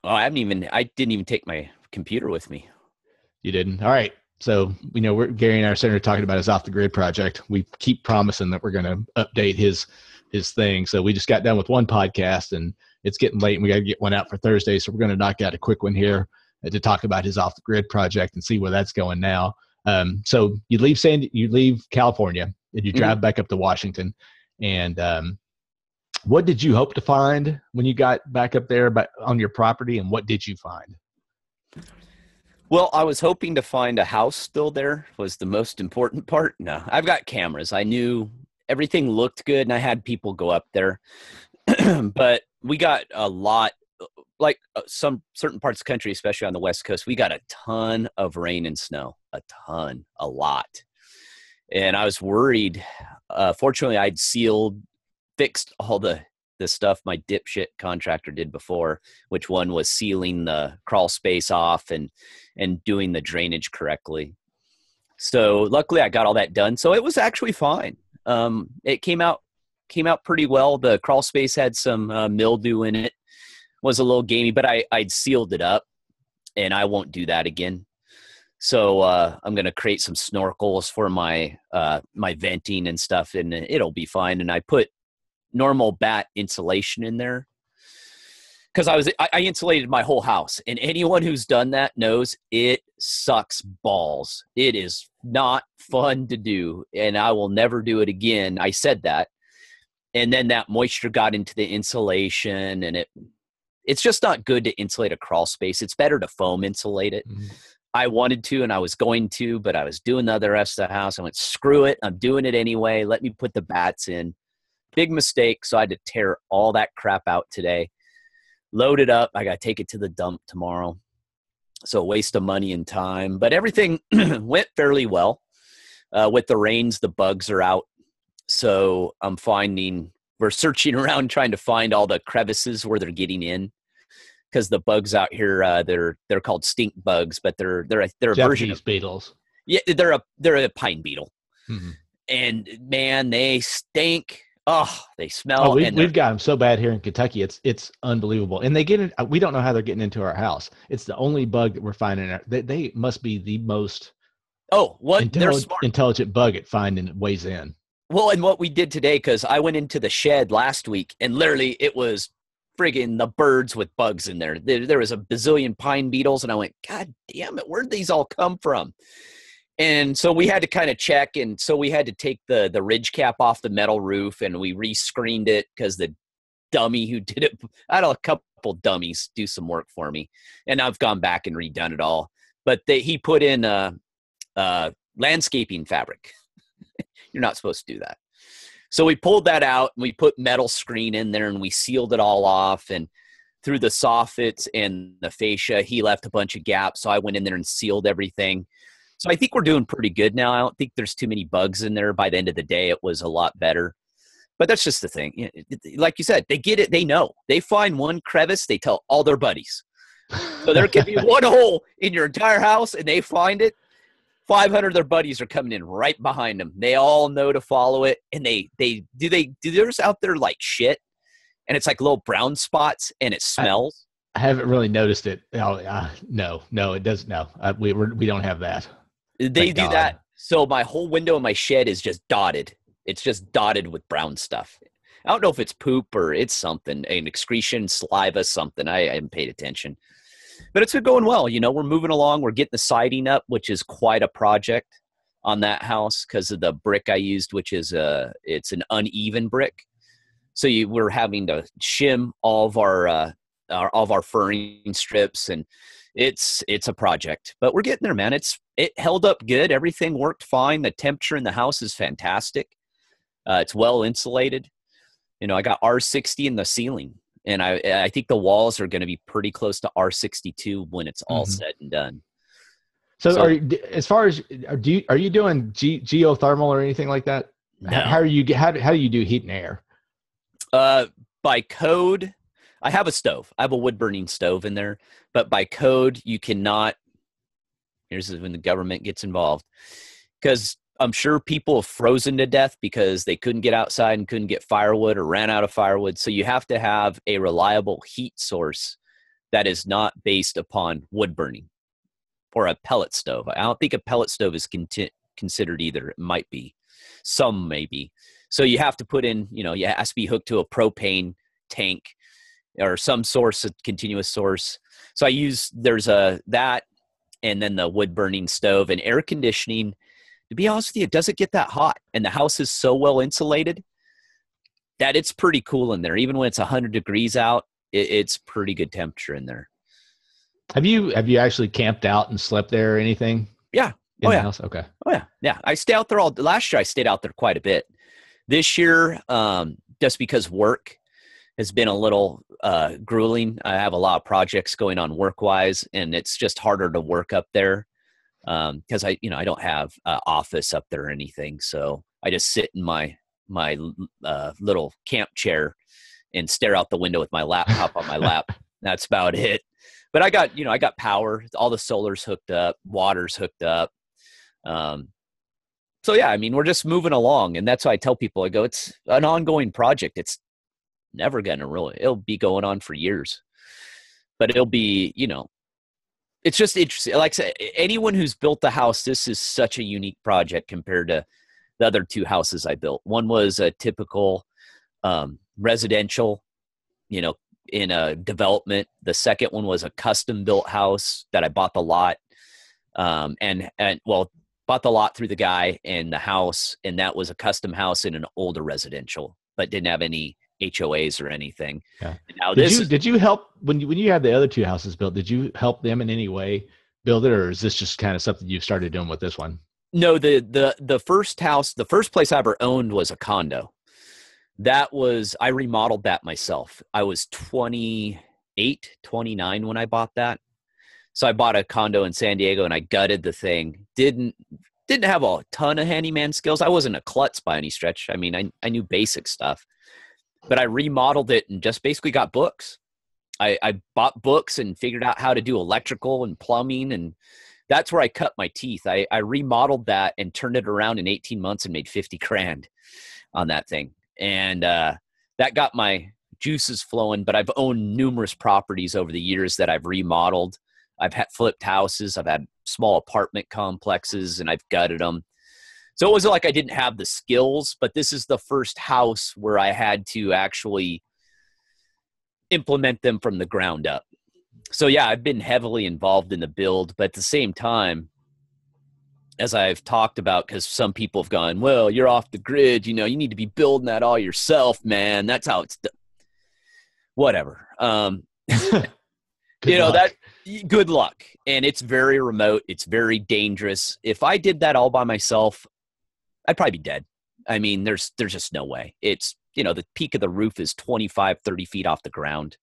Oh, I didn't even take my computer with me. You didn't? All right. So, Gary and I are sitting here talking about his off the grid project. We keep promising that we're going to update his thing. So we just got done with one podcast and it's getting late and we got to get one out for Thursday. So we're going to knock out a quick one here to talk about his off the grid project and see where that's going now. So you leave California and you drive back up to Washington. And what did you hope to find when you got back up there on your property, and what did you find? Well, I was hoping to find a house still there was the most important part. No, I've got cameras. I knew everything looked good and I had people go up there. But we got a lot, like some certain parts of the country, especially on the West Coast, we got a ton of rain and snow, a lot. And I was worried. Fortunately, I'd fixed all the stuff my dipshit contractor did before, which one was sealing the crawl space off and doing the drainage correctly. So luckily I got all that done. So it was actually fine. It came out pretty well. The crawl space had some mildew in it, was a little gamey, but I'd sealed it up and I won't do that again. So I'm going to create some snorkels for my venting and stuff, and it'll be fine. And I put normal bat insulation in there because I insulated my whole house, and anyone who's done that knows it sucks balls. It is not fun to do, and I will never do it again. I said that, and then that moisture got into the insulation, and it's just not good to insulate a crawl space. It's better to foam insulate it. Mm-hmm. I wanted to, and I was going to, but I was doing the other rest of the house. I went, screw it. I'm doing it anyway. Let me put the bats in. Big mistake. So I had to tear all that crap out today, load it up. I got to take it to the dump tomorrow. So a waste of money and time, but everything went fairly well. With the rains, the bugs are out. So we're searching around trying to find all the crevices where they're getting in. Because the bugs out here, they're called stink bugs, but they're a version of beetles. Yeah, they're a pine beetle, mm-hmm. And man, they stink. Oh, they smell. Oh, we've got them so bad here in Kentucky. It's unbelievable. And they get in. We don't know how they're getting into our house. It's the only bug that we're finding. They must be the most intelligent bug at finding ways in. Well, and what we did today, because I went into the shed last week, and literally it was friggin' the birds with bugs in there. There was a bazillion pine beetles, and I went, God damn it, where'd these all come from? And so we had to kind of check, and so we had to take the ridge cap off the metal roof, and we re-screened it because the dummy who did it, I had a couple dummies do some work for me, and I've gone back and redone it all. But he put in landscaping fabric. You're not supposed to do that. So we pulled that out and we put metal screen in there and we sealed it all off, and through the soffits and the fascia, he left a bunch of gaps. So I went in there and sealed everything. So I think we're doing pretty good now. I don't think there's too many bugs in there. By the end of the day, it was a lot better. But that's just the thing. Like you said, they get it. They know. They find one crevice. They tell all their buddies. So there could be one hole in your entire house and they find it. 500 of their buddies are coming in right behind them. They all know to follow it. And they do theirs out there like shit. And it's like little brown spots and it smells. I haven't really noticed it. No, it doesn't. No, we don't have that. They do that. So my whole window in my shed is just dotted. It's just dotted with brown stuff. I don't know if it's poop or it's something, an excretion, saliva, something. I haven't paid attention. But it's been going well. We're moving along. We're getting the siding up, which is quite a project on that house because of the brick I used, which is it's an uneven brick. So we're having to shim all of our furring strips, and it's a project. But we're getting there, man. It held up good. Everything worked fine. The temperature in the house is fantastic. It's well insulated. I got R60 in the ceiling. And I think the walls are going to be pretty close to R62 when it's all said and done. So are you doing geothermal or anything like that? No. How do you do heat and air? By code, I have a stove. I have a wood burning stove in there, but by code, you cannot. Here's when the government gets involved, because I'm sure people have frozen to death because they couldn't get outside and couldn't get firewood or ran out of firewood. So you have to have a reliable heat source that is not based upon wood burning or a pellet stove. I don't think a pellet stove is considered either. It might be. Some maybe. So you have to put in, it has to be hooked to a propane tank or some source, a continuous source. So there's that, and then the wood burning stove and air conditioning. To be honest with you, it doesn't get that hot, and the house is so well insulated that it's pretty cool in there. Even when it's 100 degrees out, it's pretty good temperature in there. Have you actually camped out and slept there or anything? Yeah. In the house? Okay. Oh yeah. Yeah. I stay out there last year I stayed out there quite a bit. This year, just because work has been a little grueling. I have a lot of projects going on work-wise, and it's just harder to work up there because I don't have an office up there or anything. So I just sit in my little camp chair and stare out the window with my laptop on my lap. That's about it. But I got power. All the solar's hooked up, water's hooked up. So yeah, I mean, we're just moving along, and that's why I tell people, I go, it's an ongoing project. It's never it'll be going on for years, but it'll be, it's just interesting. Like I said, anyone who's built a house, this is such a unique project compared to the other two houses I built. One was a typical, residential, in a development. The second one was a custom built house that I bought the lot, bought the lot through the guy and the house. And that was a custom house in an older residential, but didn't have any HOAs or anything. Yeah. Now, did you help when you had the other two houses built? Did you help them in any way build it, or is this just kind of something you started doing with this one? No, the first house, the first place I ever owned was a condo. I remodeled that myself. I was 28, 29 when I bought that. So I bought a condo in San Diego and I gutted the thing. Didn't have a ton of handyman skills. I wasn't a klutz by any stretch. I mean, I knew basic stuff, but I remodeled it and just basically got books. I bought books and figured out how to do electrical and plumbing, and that's where I cut my teeth. I remodeled that and turned it around in 18 months and made 50 grand on that thing. And that got my juices flowing, but I've owned numerous properties over the years that I've remodeled. I've had flipped houses. I've had small apartment complexes, and I've gutted them. So it wasn't like I didn't have the skills, but this is the first house where I had to actually implement them from the ground up. So yeah, I've been heavily involved in the build, but at the same time, as I've talked about, because some people have gone, well, you're off the grid, you need to be building that all yourself, man. That's how it's done. Whatever. Good luck. And it's very remote. It's very dangerous. If I did that all by myself, I'd probably be dead. I mean, there's just no way. It's, the peak of the roof is 25, 30 feet off the ground.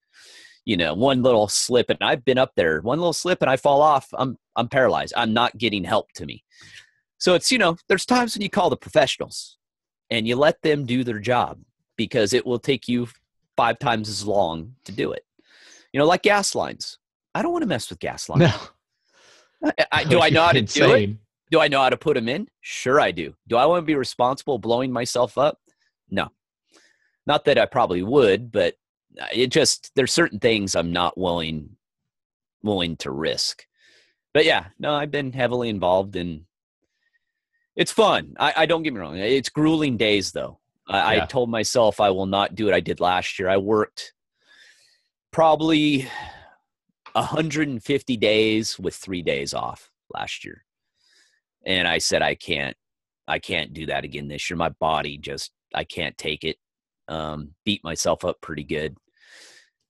One little slip, and I've been up there, one little slip and I fall off. I'm paralyzed. I'm not getting help to me. So it's, there's times when you call the professionals and you let them do their job, because it will take you 5 times as long to do it. Like gas lines. I don't want to mess with gas lines. No. Do I know how to insane. do it? Do I know how to put them in? Sure I do. Do I want to be responsible blowing myself up? No. Not that I probably would, but there's certain things I'm not willing to risk. But yeah, no, I've been heavily involved, and it's fun. I don't get me wrong. It's grueling days though. I told myself I will not do what I did last year. I worked probably 150 days with 3 days off last year. And I said, I can't do that again this year. My body I can't take it. Beat myself up pretty good.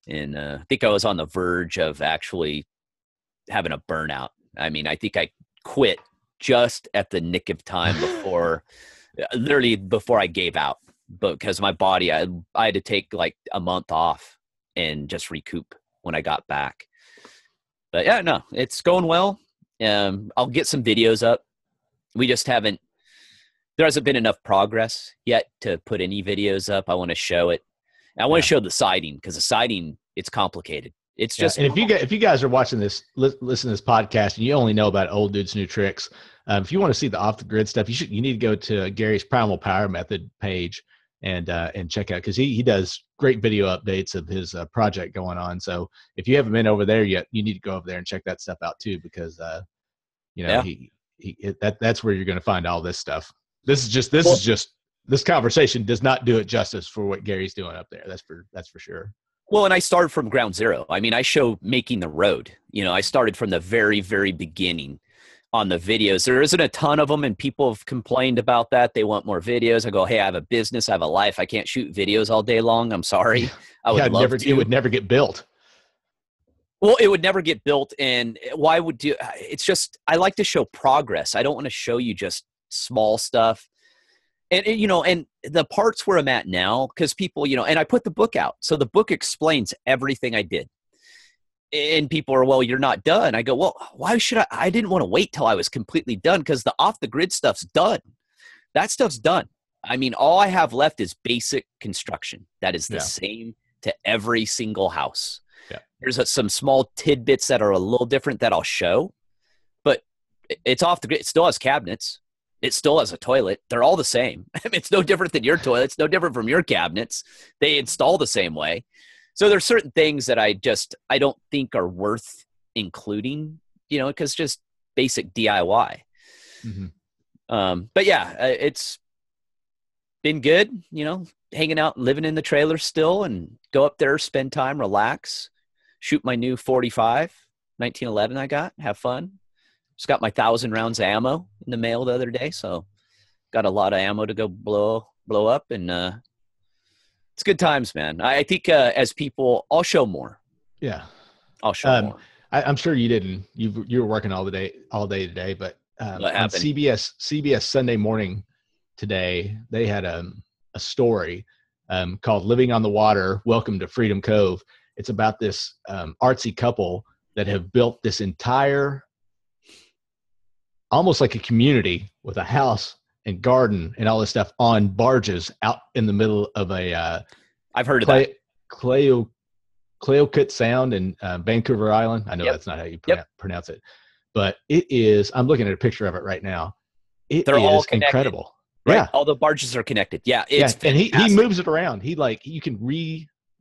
And I think I was on the verge of actually having a burnout. I mean, I think I quit just at the nick of time literally before I gave out, because my body, I had to take like a month off and just recoup when I got back. But yeah, no, it's going well. I'll get some videos up. There hasn't been enough progress yet to put any videos up. I want to show it. I want to show the siding, because the siding, it's complicated. It's just, and if you guys are watching this, listen to this podcast, and you only know about Old Dude's New Tricks, if you want to see the off the grid stuff, you need to go to Gary's Primal Power Method page. and check out, because he does great video updates of his project going on. So if you haven't been over there yet, you need to go over there and check that stuff out too, because Yeah. that's where you're going to find all this stuff. This is just this conversation does not do it justice for what Gary's doing up there. That's for sure. Well, and I started from ground zero. I mean, I show making the road. I started from the very, very beginning on the videos. There isn't a ton of them, and people have complained about that. They want more videos. I go, hey, I have a business, I have a life. I can't shoot videos all day long. I'm sorry. I would love to. It would never get built. Well, it would never get built, and why would you? It's just, I like to show progress. I don't want to show you just small stuff. And and the parts where I'm at now, because people, and I put the book out. So the book explains everything I did. And people are, well, you're not done. I go, well, why should I? I didn't want to wait till I was completely done, because the off the grid stuff's done. That stuff's done. I mean, all I have left is basic construction. That is the same to every single house. Yeah. There's some small tidbits that are a little different that I'll show, but it's off the grid. It still has cabinets. It still has a toilet. They're all the same. It's no different than your toilet. It's no different from your cabinets. They install the same way. So there's certain things that I don't think are worth including, because just basic DIY. Mm-hmm. But yeah, it's been good, hanging out, living in the trailer still, and go up there, spend time, relax, shoot my new 45, 1911 I got, have fun. Just got my 1,000 rounds of ammo in the mail the other day, so got a lot of ammo to go blow up, and it's good times, man. I think as people, I'll show more. Yeah, I'll show more. I'm sure you didn't. You were working all day today, but on CBS Sunday morning today, they had a story called "Living on the Water: Welcome to Freedom Cove." It's about this artsy couple that have built this entire, almost like a community, with a house and garden and all this stuff on barges out in the middle of a I've heard of that. Clayoquot Sound in Vancouver Island. I know that's not how you pronounce it, but it is. I'm looking at a picture of it right now. They're all incredible. Right? Yeah, all the barges are connected. Yeah, it's and he moves it around. You can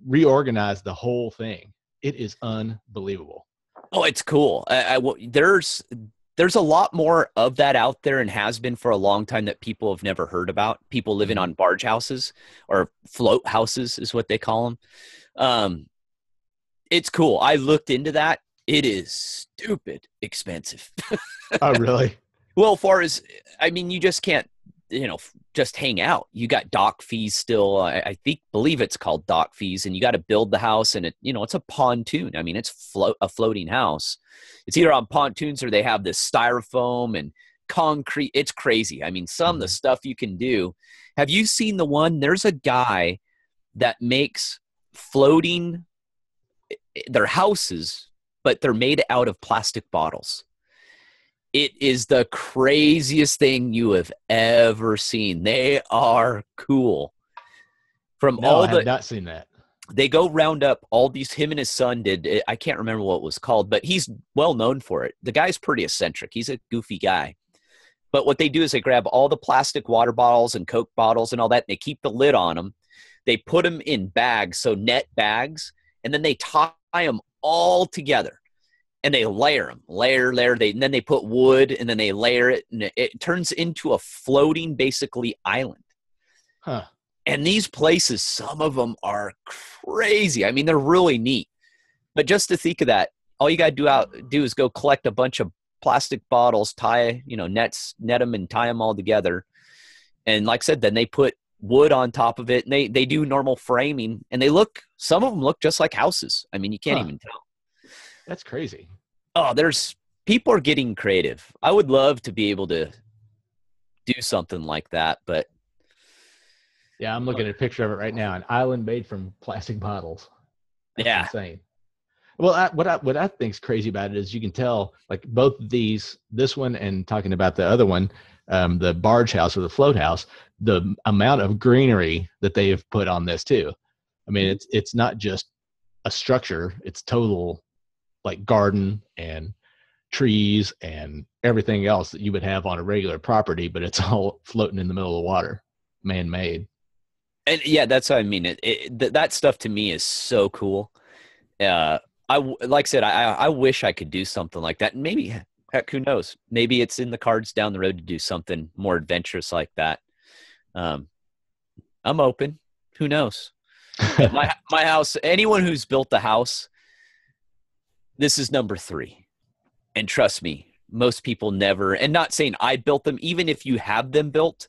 reorganize the whole thing. It is unbelievable. Oh, it's cool. There's a lot more of that out there, and has been for a long time, that people have never heard about. People living on barge houses, or float houses is what they call them. It's cool. I looked into that. It is stupid expensive. Oh, really? Well, far as, I mean, you just can't, just hang out. You got dock fees still. I believe it's called dock fees, and you got to build the house, and it's a pontoon. I mean, it's a floating house. It's either on pontoons or they have this styrofoam and concrete. It's crazy. I mean, some of the stuff you can do. Have you seen the one? There's a guy that makes floating, their houses, but they're made out of plastic bottles. It is the craziest thing you have ever seen. They are cool. I have not seen that. They go round up all these, him and his son did, I can't remember what it was called, but he's well known for it. The guy's pretty eccentric. He's a goofy guy. But what they do is they grab all the plastic water bottles and Coke bottles and all that, and they keep the lid on them. They put them in bags, so net bags, and then they tie them all together. And they layer them, and then they put wood, and then they layer it, and it turns into a floating, basically, island. Huh. And these places, some of them are crazy. I mean, they're really neat. But just to think of that, all you got to do is go collect a bunch of plastic bottles, net them and tie them all together. And like I said, then they put wood on top of it, and they do normal framing, and some of them look just like houses. I mean, you can't even tell. That's crazy. Oh, people are getting creative. I would love to be able to do something like that, but yeah, I'm looking at a picture of it right now. An island made from plastic bottles. That's insane. Well, what I think is crazy about it is you can tell, like, both this one and talking about the other one, the barge house or the float house, the amount of greenery that they have put on this too. I mean, it's not just a structure; it's total, like, garden and trees and everything else that you would have on a regular property, but it's all floating in the middle of the water, man-made. And yeah, that's what I mean. That stuff to me is so cool. Like I said, I wish I could do something like that. And maybe, heck, who knows? Maybe it's in the cards down the road to do something more adventurous like that. Um, I'm open. Who knows? My house. Anyone who's built a house, this is number 3. And trust me, most people never. And not saying I built them. Even if you have them built,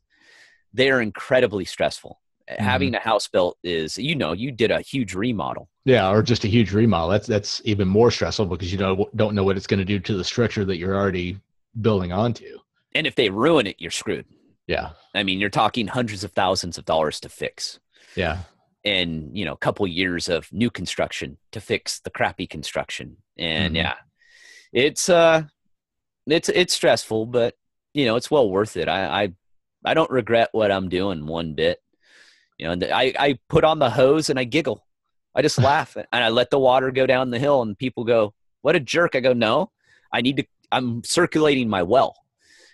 they are incredibly stressful. Having a house built is, you did a huge remodel. Yeah, or just a huge remodel. That's even more stressful because you don't know what it's going to do to the structure that you're already building onto. And if they ruin it, you're screwed. Yeah. I mean, you're talking hundreds of thousands of dollars to fix. Yeah. And, a couple years of new construction to fix the crappy construction. And yeah, it's stressful, but it's well worth it. I don't regret what I'm doing one bit. And I put on the hose and I giggle. I just laugh and I let the water go down the hill and people go, "What a jerk." I go, "No, I'm circulating my well."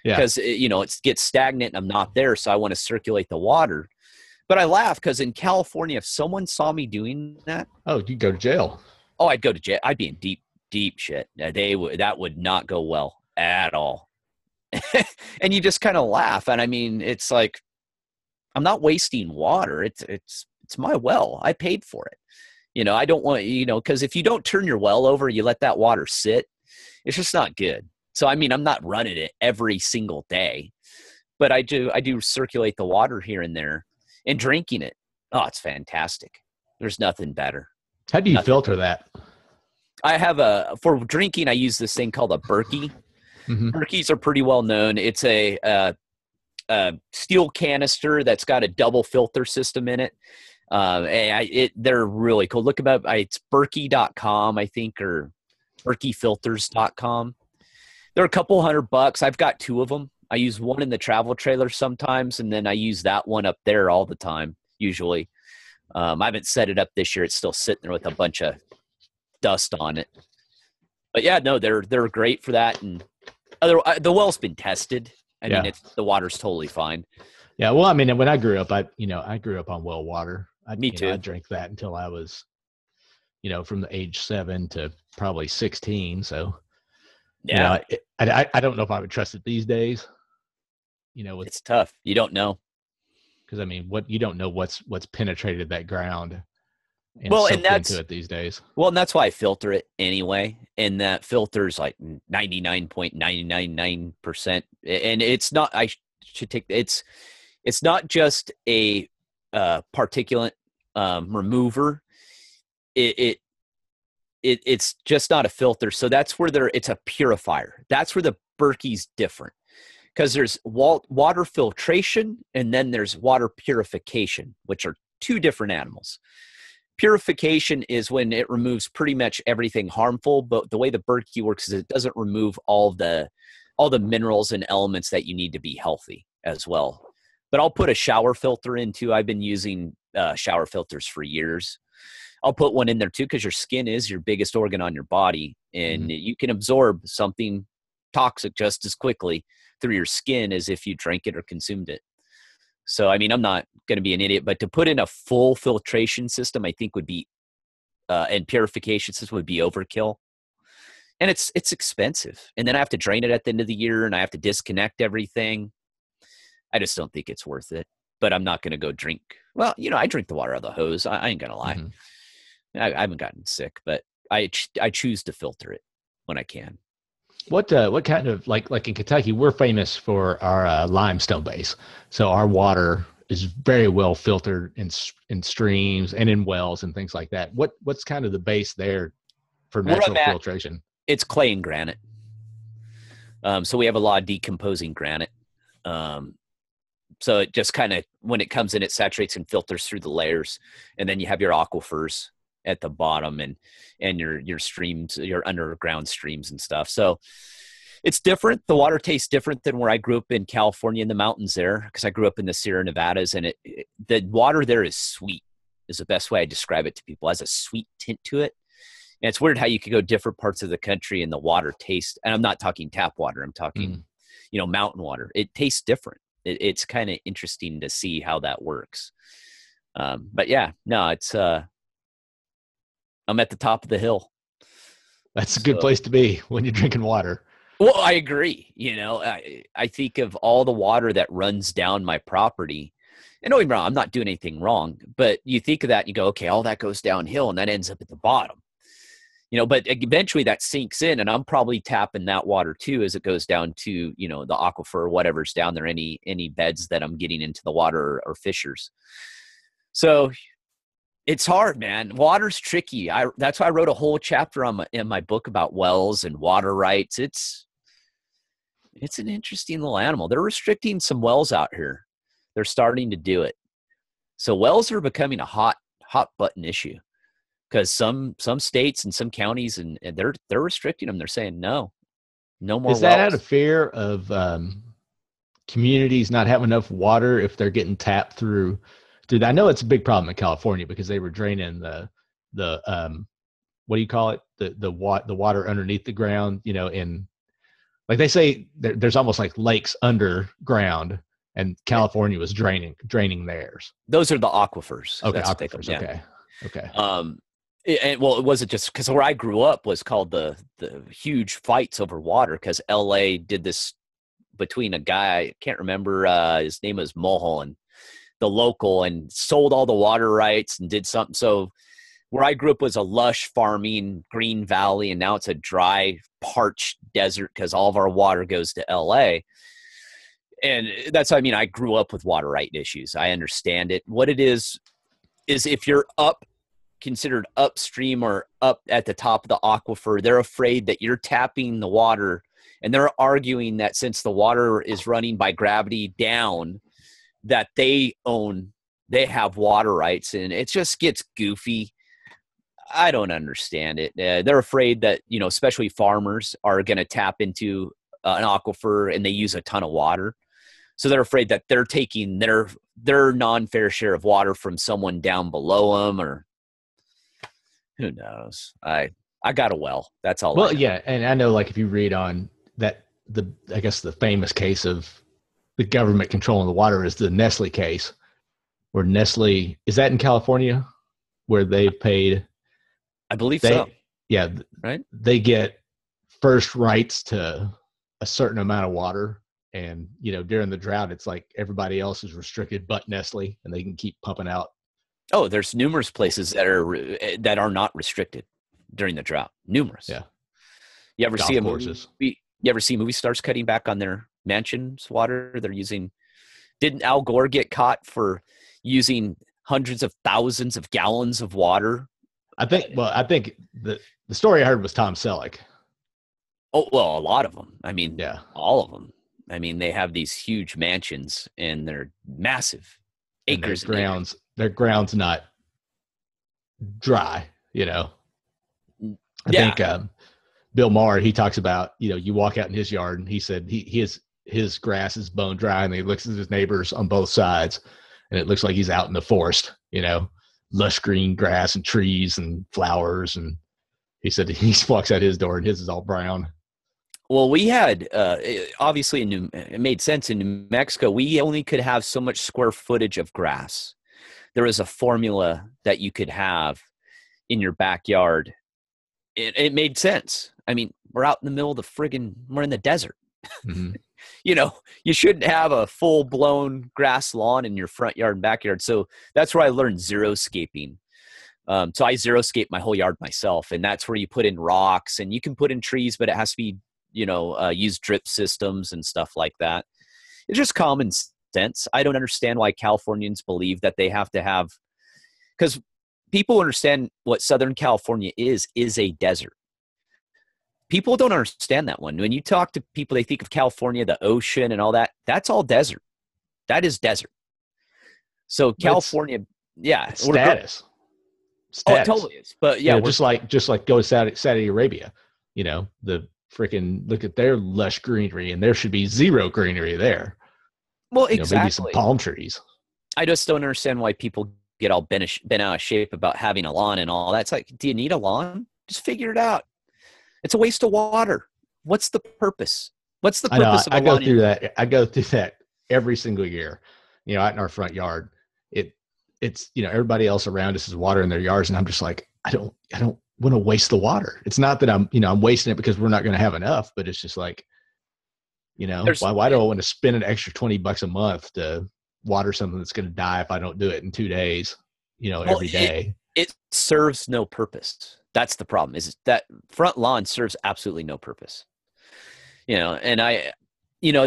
Yeah. Because, it gets stagnant and I'm not there. So I want to circulate the water. But I laugh because in California, if someone saw me doing that. Oh, you'd go to jail. Oh, I'd go to jail. I'd be in deep, deep shit. That would not go well at all. And you just kind of laugh. And I mean, it's like, I'm not wasting water. It's my well. I paid for it. I don't want, because if you don't turn your well over, you let that water sit, it's just not good. So, I mean, I'm not running it every single day, but I do circulate the water here and there and drinking it. Oh, it's fantastic. There's nothing better. How do you filter that? I have for drinking, I use this thing called a Berkey. Berkeys are pretty well known. It's a steel canister that's got a double filter system in it. They're really cool. Look them up. It's Berkey.com, I think, or BerkeyFilters.com. They're a couple $100. I've got 2 of them. I use one in the travel trailer sometimes, and then I use that one up there all the time, usually. I haven't set it up this year. It's still sitting there with a bunch of dust on it. But yeah, no, they're great for that. And the well's been tested. I mean, the water's totally fine. Yeah, well, I mean, when I grew up, I grew up on well water. Me too. I drank that until I was, from the age 7 to probably 16. So, yeah, I don't know if I would trust it these days. It's tough. You don't know. Because I mean, you don't know what's penetrated that ground. And that's into it these days. Well, and that's why I filter it anyway. And that filter's like 99.999%. And it's not. I should take it's not just a particulate remover. It's just not a filter. So that's where it's a purifier. That's where the Berkey's different. Because there's water filtration and then there's water purification, which are 2 different animals. Purification is when it removes pretty much everything harmful, but the way the Berkey works is it doesn't remove all the minerals and elements that you need to be healthy as well. But I'll put a shower filter in too. I've been using shower filters for years. I'll put one in there too because your skin is your biggest organ on your body, and you can absorb something toxic just as quickly through your skin as if you drank it or consumed it. So, I mean, I'm not going to be an idiot, but to put in a full filtration system, I think would be, and purification system would be overkill. And it's expensive. And then I have to drain it at the end of the year and I have to disconnect everything. I just don't think it's worth it, but I'm not going to go drink. Well, I drink the water out of the hose. I ain't going to lie. I haven't gotten sick, but I choose to filter it when I can. What kind of like in Kentucky, we're famous for our limestone base. So our water is very well filtered in streams and in wells and things like that. What's kind of the base there for natural filtration? It's clay and granite. So we have a lot of decomposing granite. So it just kind of, when it comes in, it saturates and filters through the layers. And then you have your aquifers at the bottom and your streams, your underground streams and stuff. So it's different. The water tastes different than where I grew up in California in the mountains there, because I grew up in the Sierra Nevadas, and the water there is sweet, is the best way I describe it to people. It has a sweet tint to it. And it's weird how you could go different parts of the country and the water tastes, and I'm not talking tap water. I'm talking, mountain water. It tastes different. It's kind of interesting to see how that works. But yeah, no, it's I'm at the top of the hill. That's a good So, place to be when you're drinking water. well, I agree. I think of all the water that runs down my property. And don't get me wrong, I'm not doing anything wrong, but you think of that and you go, okay, all that goes downhill and that ends up at the bottom. But eventually that sinks in, and I'm probably tapping that water too as it goes down to, the aquifer or whatever's down there, any beds that I'm getting into the water or fissures. So it's hard, man. Water's tricky. That's why I wrote a whole chapter in my book about wells and water rights. It's an interesting little animal. They're restricting some wells out here. They're starting to do it. So wells are becoming a hot button issue because some states and some counties and they're restricting them. They're saying no more Is that out wells. of fear of communities not having enough water if they're getting tapped through? Dude, I know it's a big problem in California because they were draining the what do you call it? The water underneath the ground, in, like they say there's almost like lakes underground, and California was draining theirs. Those are the aquifers. Okay, That's what they call aquifers. them. Yeah. Okay. It wasn't just because where I grew up was called the huge fights over water because LA did this between a guy, I can't remember, his name was Mulholland, the local, and sold all the water rights and did something. So where I grew up was a lush farming green valley, and now it's a dry, parched desert because all of our water goes to LA. And that's what I mean. I grew up with water right issues. I understand it. What it is if you're considered upstream or up at the top of the aquifer, they're afraid that you're tapping the water, and they're arguing that since the water is running by gravity down, that they have water rights, and it just gets goofy. I don't understand it. They're afraid that, especially farmers are going to tap into an aquifer and they use a ton of water. So they're afraid that they're taking their non-fair share of water from someone down below them, or who knows. I got a well. That's all. Well, yeah, and I know, like, if you read on that, I guess the famous case of the government controlling the water is the Nestle case, where Nestle, is that in California, where they've paid? I believe so. Yeah, right. They get first rights to a certain amount of water, and during the drought, it's like everybody else is restricted but Nestle, and they can keep pumping out. Oh, there's numerous places that are not restricted during the drought. Numerous. Yeah. You ever Golf see courses. You ever see movie stars cutting back on their mansions water? They're using. Didn't Al Gore get caught for using hundreds of thousands of gallons of water? I think the story I heard was Tom Selleck. Oh, well, a lot of them. I mean, yeah, all of them. I mean, they have these huge mansions and they're massive, acres and acres. Their ground's not dry, I think Bill Maher, he talks about, you walk out in his yard, and he said his grass is bone dry, and he looks at his neighbors on both sides, and it looks like he's out in the forest, lush green grass and trees and flowers. And he said he walks out his door and his is all brown. Well, we had, obviously it made sense in New Mexico, we only could have so much square footage of grass. There was a formula that you could have in your backyard. It made sense. I mean, we're out in the middle of we're in the desert. Mm-hmm. You shouldn't have a full-blown grass lawn in your front yard and backyard. So that's where I learned xeriscaping. So I xeriscape my whole yard myself, and that's where you put in rocks, and you can put in trees, but it has to be, use drip systems and stuff like that. It's just common sense. I don't understand why Californians believe that they have to have, because people understand what Southern California is a desert. People don't understand that one. When you talk to people, they think of California, the ocean and all that. That's all desert. That is desert. So California, status. Oh, it totally is. But yeah, just like go to Saudi Arabia, the freaking look at their lush greenery, and there should be zero greenery there. Well, exactly. Maybe some palm trees. I just don't understand why people get all bent out of shape about having a lawn and all that. It's like, do you need a lawn? Just figure it out. It's a waste of water. What's the purpose? What's the purpose of a lawn? I go through that every single year. Out in our front yard, it's, everybody else around us is watering their yards. And I'm just like, I don't want to waste the water. It's not that I'm wasting it because we're not going to have enough, but it's just like, why do I want to spend an extra $20 a month to water something that's going to die if I don't do it in 2 days, every day? It serves no purpose. That's the problem, is that front lawn serves absolutely no purpose. And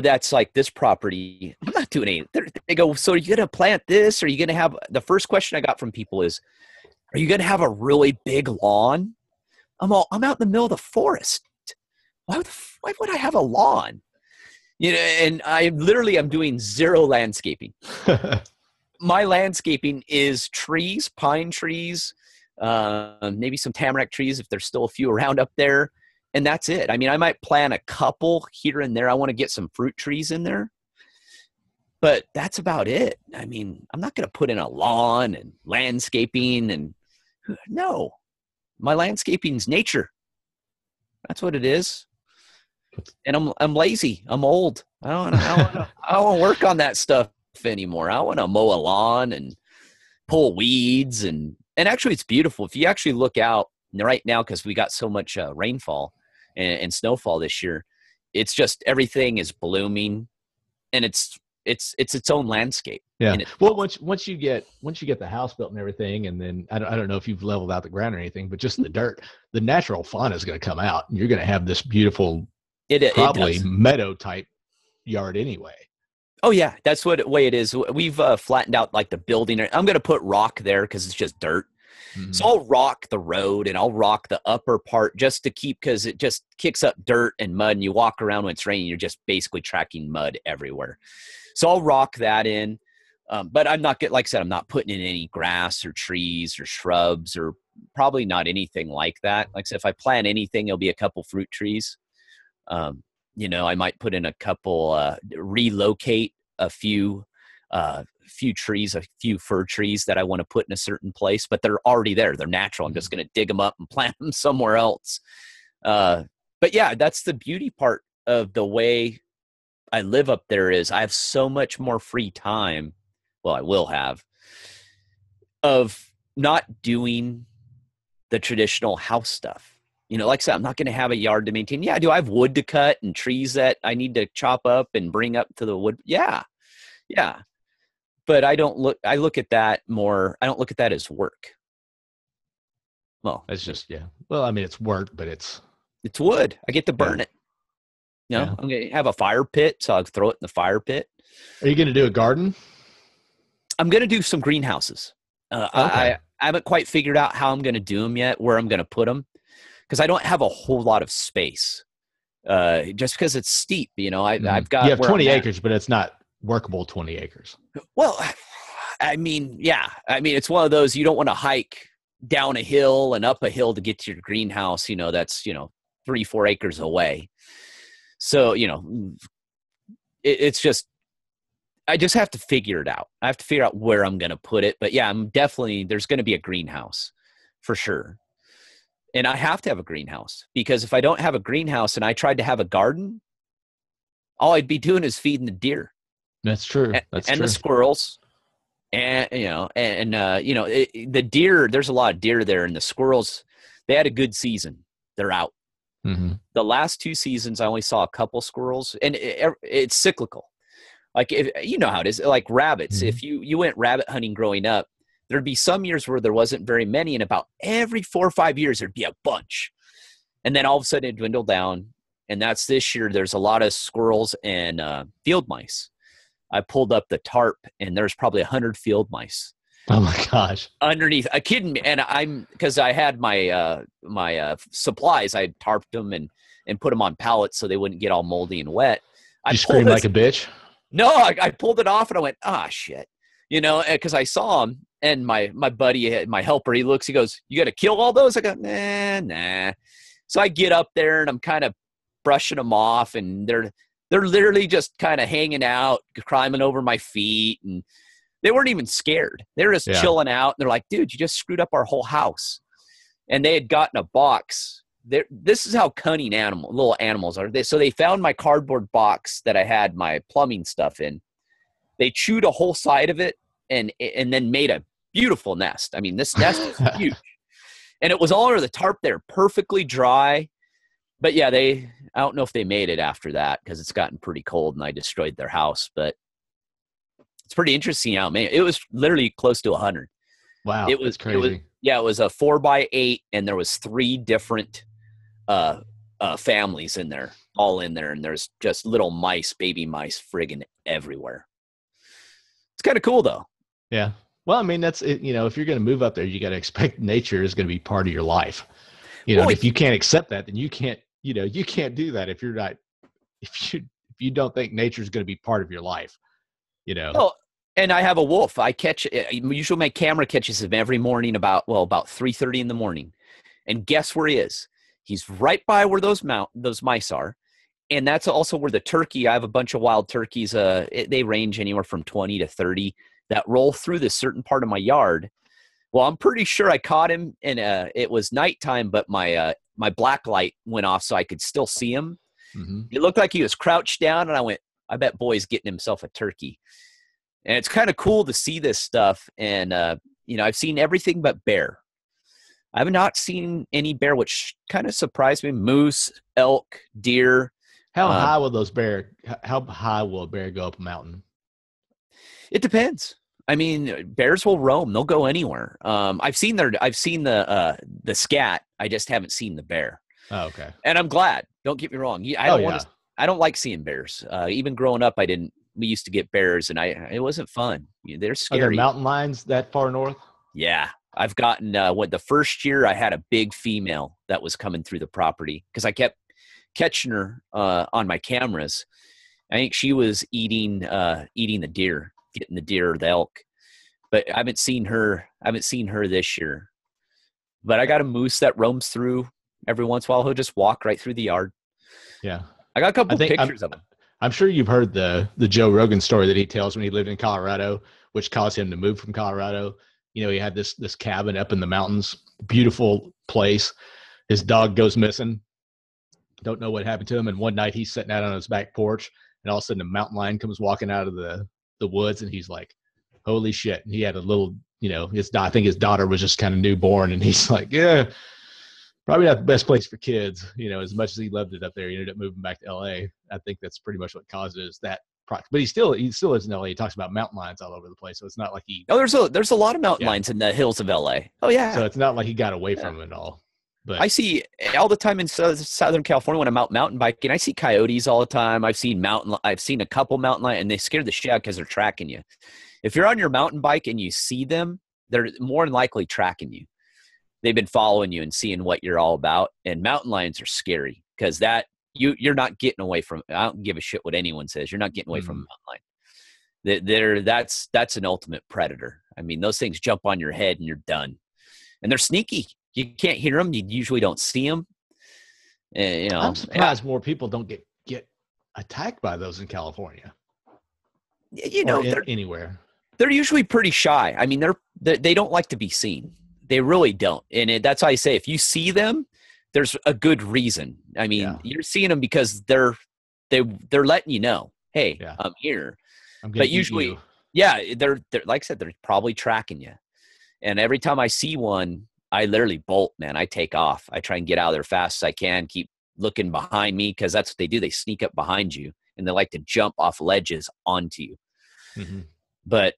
that's like this property. I'm not doing anything. They go, so are you going to plant this? Or are you going to have, the first question I got from people is, are you going to have a really big lawn? I'm out in the middle of the forest. Why would I have a lawn? And I'm doing zero landscaping. My landscaping is trees, pine trees, maybe some tamarack trees if there's still a few around up there. And that's it. I mean, I might plant a couple here and there. I want to get some fruit trees in there. But that's about it. I mean, I'm not going to put in a lawn and landscaping. And no, my landscaping's nature. That's what it is. And I'm lazy. I'm old. I don't want to work on that stuff anymore. I want to mow a lawn and pull weeds. And actually, it's beautiful. If you actually look out right now, because we got so much rainfall and snowfall this year, it's just everything is blooming, and it's its own landscape. Yeah. Well, once you get the house built and everything, and then I don't know if you've leveled out the ground or anything, but just the dirt, the natural fauna is going to come out, and you're going to have this beautiful, probably meadow type yard anyway. Oh yeah, that's what way it is. We've flattened out like the building. I'm going to put rock there because it's just dirt. Mm-hmm. So I'll rock the road and I'll rock the upper part just to keep, because it just kicks up dirt and mud, and you walk around when it's raining, you're just basically tracking mud everywhere. So I'll rock that in. But I'm not like I said, I'm not putting in any grass or trees or shrubs, or probably not anything like that. Like I said, if I plant anything, it'll be a couple fruit trees. I might put in a couple, relocate a few trees, a few fir trees that I want to put in a certain place, but they're already there. They're natural. I'm just going to dig them up and plant them somewhere else. But yeah, that's the beauty part of the way I live up there, is I have so much more free time. Well, I will have, of not doing the traditional house stuff. Like I said, I'm not going to have a yard to maintain. Yeah, do I have wood to cut and trees that I need to chop up and bring up to the wood? Yeah. But I look at that more, I don't look at that as work. Well, it's just, yeah. Well, I mean, it's work, but it's wood. I get to burn it. I'm going to have a fire pit, so I'll throw it in the fire pit. Are you going to do a garden? I'm going to do some greenhouses. Okay. I haven't quite figured out how I'm going to do them yet, where I'm going to put them, because I don't have a whole lot of space. Just because it's steep, I've got. You have 20 acres, but it's not workable 20 acres. Well, I mean, yeah. I mean, it's one of those, you don't want to hike down a hill and up a hill to get to your greenhouse, that's, 3-4 acres away. So, it's just, I just have to figure it out. I have to figure out where I'm going to put it. But yeah, there's going to be a greenhouse for sure. And I have to have a greenhouse, because if I don't have a greenhouse and I tried to have a garden, all I'd be doing is feeding the deer. That's true. And the squirrels. And, the deer, there's a lot of deer there, and the squirrels, they had a good season. They're out. Mm-hmm. The last 2 seasons, I only saw a couple squirrels, and it's cyclical. Like, how it is, like rabbits. Mm-hmm. If you went rabbit hunting growing up, there'd be some years where there wasn't very many, and about every 4 or 5 years, there'd be a bunch. And then all of a sudden it dwindled down. And that's this year. There's a lot of squirrels and field mice. I pulled up the tarp, and there's probably 100 field mice. Oh my gosh. Underneath, I kidding me. And because I had my supplies, I tarped them and put them on pallets so they wouldn't get all moldy and wet. You screamed like a bitch? No, I pulled it off, and I went, shit. Because I saw them, and my buddy, my helper, he goes, you got to kill all those? I go, nah. So I get up there, and I'm kind of brushing them off, and they're literally just kind of hanging out, climbing over my feet, and they weren't even scared. They were just chilling out, and they're like, dude, you just screwed up our whole house. And they had gotten a box. This is how cunning little animals are. So they found my cardboard box that I had my plumbing stuff in. They chewed a whole side of it and then made a beautiful nest. I mean, this nest is huge. And it was all under the tarp there, perfectly dry. But yeah, I don't know if they made it after that because it's gotten pretty cold and I destroyed their house. But it's pretty interesting how it was literally close to 100. Wow, that's crazy. It was a 4x8 and there was 3 different families in there, all in there. And there's just little mice, baby mice friggin' everywhere. It's kind of cool though. Yeah. Well, I mean, that's it. You know, if you're going to move up there, you got to expect nature is going to be part of your life. You know, if you can't accept that, then you can't do that if you don't think nature is going to be part of your life, you know. Oh, and I have a wolf. Usually my camera catches him every morning about 3:30 in the morning. And guess where he is? He's right by where those mice are. And that's also where the turkey, I have a bunch of wild turkeys. They range anywhere from 20 to 30 that roll through this certain part of my yard. Well, I'm pretty sure I caught him and it was nighttime, but my black light went off so I could still see him. Mm-hmm. It looked like he was crouched down and I went, I bet boy's getting himself a turkey. And it's kind of cool to see this stuff. And, I've seen everything but bear. I have not seen any bear, which kind of surprised me. Moose, elk, deer. How high will a bear go up a mountain? It depends. I mean, bears will roam. They'll go anywhere. I've seen the scat. I just haven't seen the bear. Oh, okay. And I'm glad. Don't get me wrong. I don't like seeing bears. Even growing up, we used to get bears and it wasn't fun. They're scary. Are there mountain lions that far north? Yeah. I've gotten, the first year I had a big female that was coming through the property because I kept catching her on my cameras. I think she was eating the deer, getting the deer or the elk, but I haven't seen her this year. But I got a moose that roams through every once in a while. He'll just walk right through the yard. Yeah. I got a couple pictures of him. I'm sure you've heard the Joe Rogan story that he tells when he lived in Colorado, which caused him to move from Colorado. You know, he had this cabin up in the mountains, beautiful place. His dog goes missing. Don't know what happened to him. And one night he's sitting out on his back porch and all of a sudden a mountain lion comes walking out of the woods and he's like, holy shit. And he had a little, I think his daughter was just kind of newborn and he's like, yeah, probably not the best place for kids, as much as he loved it up there. He ended up moving back to LA. I think that's pretty much what caused it is that. But he still lives in LA. He talks about mountain lions all over the place. So it's not like there's a lot of mountain lions in the hills of LA. Oh yeah. So it's not like he got away from it at all. But I see all the time in Southern California when I'm out mountain biking, I see coyotes all the time. I've seen a couple mountain lions and they scare the shit out because they're tracking you. If you're on your mountain bike and you see them, they're more than likely tracking you. They've been following you and seeing what you're all about. And mountain lions are scary because you're not getting away from. I don't give a shit what anyone says. You're not getting away from a mountain lion. That's an ultimate predator. I mean, those things jump on your head and you're done. And they're sneaky. You can't hear them. You usually don't see them. I'm surprised more people don't get attacked by those in California. Anywhere. They're usually pretty shy. I mean, they don't like to be seen. They really don't. And that's why I say if you see them, there's a good reason. I mean, You're seeing them because they're letting you know, hey, I'm here. But usually, they're like I said, they're probably tracking you. And every time I see one, I literally bolt, man. I take off. I try and get out of there fast as I can. Keep looking behind me because that's what they do. They sneak up behind you and they like to jump off ledges onto you. Mm-hmm. But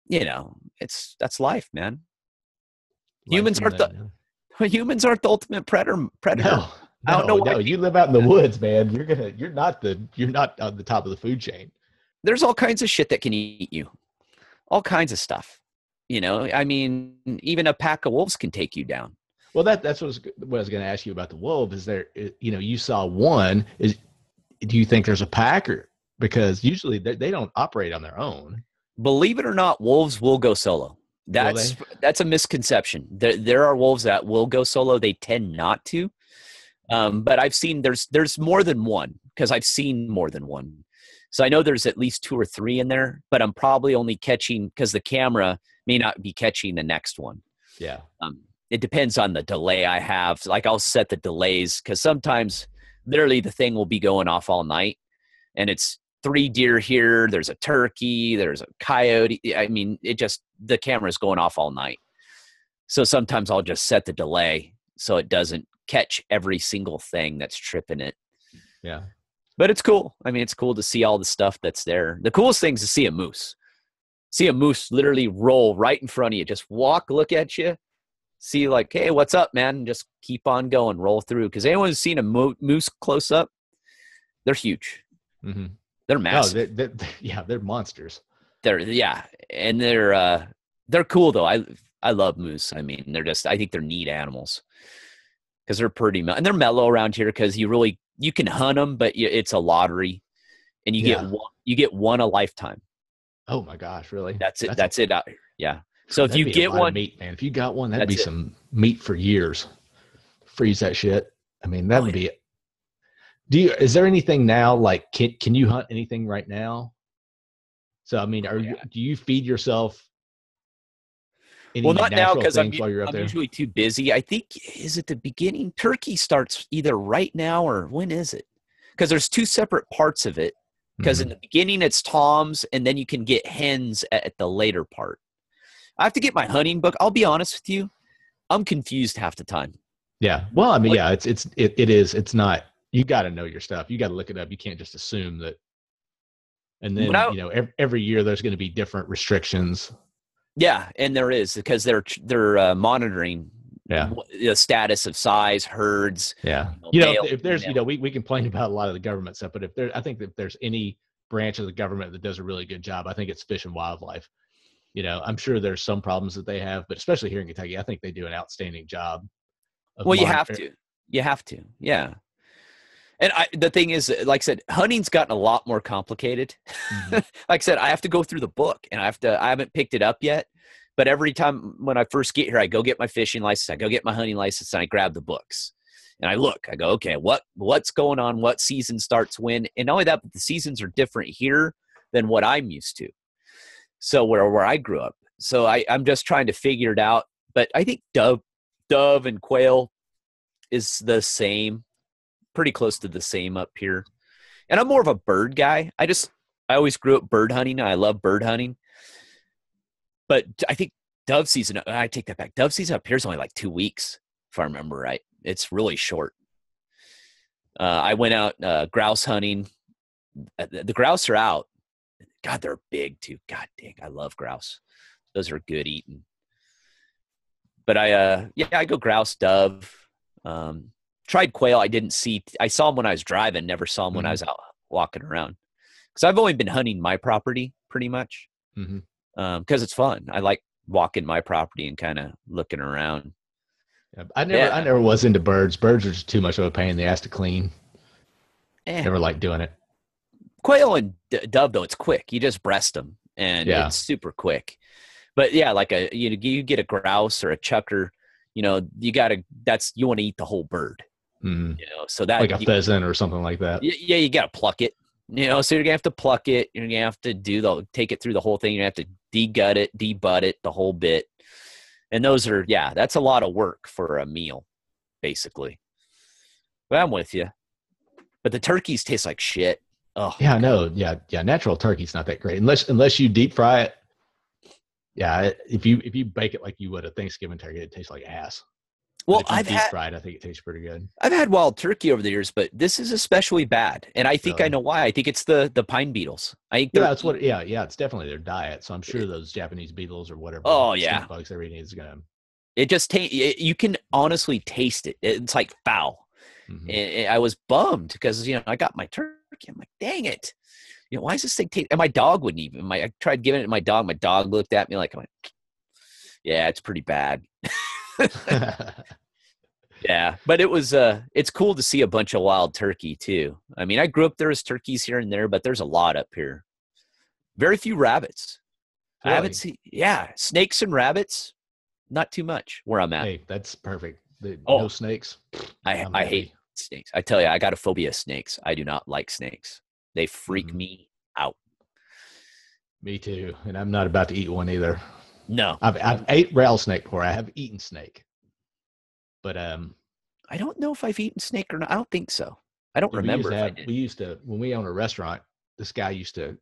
yeah, that's life, man. Humans aren't the ultimate predator. No, I don't know why. No, you live out in the woods, man. You're not on the top of the food chain. There's all kinds of shit that can eat you. All kinds of stuff. I mean, even a pack of wolves can take you down. Well, that's what I was going to ask you about the wolf. Is there, you saw one. Do you think there's a pack because usually they don't operate on their own? Believe it or not, wolves will go solo. That's a misconception. There are wolves that will go solo. They tend not to. But I've seen there's more than one because I've seen more than one. So I know there's at least 2 or 3 in there, but I'm probably only catching because the camera may not be catching the next one. Yeah. It depends on the delay I have. Like I'll set the delays because sometimes literally the thing will be going off all night and it's 3 deer here. There's a turkey. There's a coyote. I mean, the camera's going off all night. So sometimes I'll just set the delay so it doesn't catch every single thing that's tripping it. Yeah. But it's cool. I mean, it's cool to see all the stuff that's there. The coolest thing is to see a moose. See a moose literally roll right in front of you. Just walk, look at you, see like, hey, what's up, man? And just keep on going, roll through. Because anyone who's seen a moose close up, they're huge. Mm-hmm. They're massive. They're monsters. And they're cool though. I love moose. I mean, I think they're neat animals because they're pretty, and they're mellow around here because you can hunt them, but it's a lottery, and you get one a lifetime. Oh my gosh, really? That's it out here. Yeah. So if you get one, meat, man, if you got one, that'd be some meat for years. Freeze that shit. I mean, that would be it. Is there anything now, like, can you hunt anything right now? So, I mean, do you feed yourself any not now because I'm there? usually too busy. I think, is it the beginning? Turkey starts either right now or when is it? Because there's 2 separate parts of it. Because in the beginning it's toms, and then you can get hens at the later part. I have to get my hunting book. I'll be honest with you, I'm confused half the time. Yeah. Well, I mean, it's not. You got to know your stuff. You got to look it up. You can't just assume that. And then every year there's going to be different restrictions. Yeah, and there is, because they're monitoring the status of size, herds. Yeah. If there's, we complain about a lot of the government stuff, but I think if there's any branch of the government that does a really good job, I think it's Fish and Wildlife. I'm sure there's some problems that they have, but especially here in Kentucky, I think they do an outstanding job. Well, you have to. Yeah. And the thing is, like I said, hunting's gotten a lot more complicated. Mm-hmm. Like I said, I have to go through the book, and I haven't picked it up yet. But every time when I first get here, I go get my fishing license, I go get my hunting license, and I grab the books. And I look, I go, okay, what's going on? What season starts when? And not only that, but the seasons are different here than what I'm used to. So where I grew up. So I'm just trying to figure it out. But I think dove and quail is the same, pretty close to the same up here. And I'm more of a bird guy. I always grew up bird hunting. I love bird hunting. But I think dove season, I take that back. Dove season up here is only like 2 weeks, if I remember right. It's really short. I went out grouse hunting. The grouse are out. God, they're big too. God dang, I love grouse. Those are good eating. But I go grouse, dove. Tried quail. I didn't see. I saw them when I was driving. Never saw them when I was out walking around. Because I've only been hunting my property pretty much. Because it's fun. I like walking my property and kind of looking around. Yeah, I never was into birds. Birds are just too much of a pain in the ass to clean. Never liked doing it. Quail and dove, though, it's quick. You just breast them, and it's super quick. But yeah, like you get a grouse or a chucker, you want to eat the whole bird. So that, like a pheasant or something like that. Yeah, you got to pluck it. So you're gonna have to pluck it. You're gonna have to take it through the whole thing. You have to de-gut it, debutt it, the whole bit. And those are, that's a lot of work for a meal, basically. But I'm with you. But the turkeys taste like shit. Oh yeah, no, yeah. Natural turkey's not that great unless you deep fry it. Yeah, if you bake it like you would a Thanksgiving turkey, it tastes like ass. Well, if you deep fried, I think it tastes pretty good. I've had wild turkey over the years, but this is especially bad, and I think I know why. I think it's the pine beetles. I think that's what. Yeah, it's definitely their diet. So I'm sure those Japanese beetles or whatever. Stink bugs they're eating is gonna. It just you can honestly taste it. It's like foul. And I was bummed because I got my turkey. I'm like, dang it. Why is this thing taste? And my dog wouldn't even. I tried giving it to my dog. My dog looked at me like, yeah, it's pretty bad. Yeah, but it was it's cool to see a bunch of wild turkey too. I mean, I grew up, there was turkeys here and there, but there's a lot up here. Very few rabbits. Really? I haven't seen snakes and rabbits, not too much where I'm at. Hey, that's perfect. No snakes. I hate snakes. I tell you, I got a phobia of snakes. I do not like snakes. They freak me out. Me too, and I'm not about to eat one either. No. I've ate rattlesnake before. I have eaten snake. But I don't know if I've eaten snake or not. I don't think so. I don't remember. We used to when we owned a restaurant. this guy used to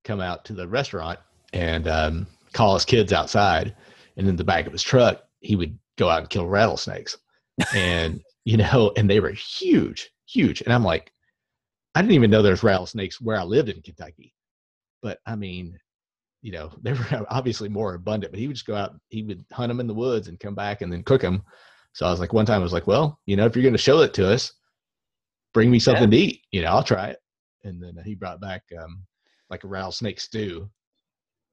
come out to the restaurant and call his kids outside, and in the back of his truck he would go out and kill rattlesnakes. And and they were huge, and I'm like, I didn't even know there's rattlesnakes where I lived in Kentucky, but I mean, they were obviously more abundant. But he would just go out, he would hunt them in the woods and come back and then cook them. So I was like, one time I was like, well, if you're going to show it to us, bring me something to eat. I'll try it. And then he brought back like a rattlesnake stew,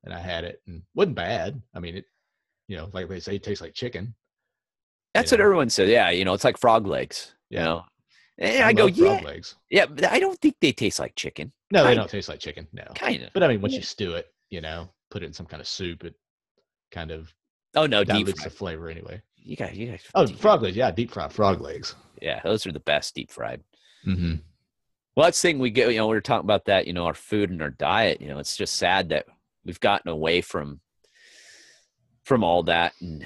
and I had it, and it wasn't bad. I mean, it, like they say, it tastes like chicken. That's what everyone says. Yeah, it's like frog legs. And I go, frog legs. Yeah, but I don't think they taste like chicken. No, they don't taste like chicken. No, kind of. But I mean, once you stew it, put it in some kind of soup, it kind of dilutes the flavor anyway. You got. Oh, frog legs. Yeah, deep fried frog legs. Yeah, those are the best deep fried. Mm-hmm. Well, that's the thing we get. We were talking about that. Our food and our diet. It's just sad that we've gotten away from all that. And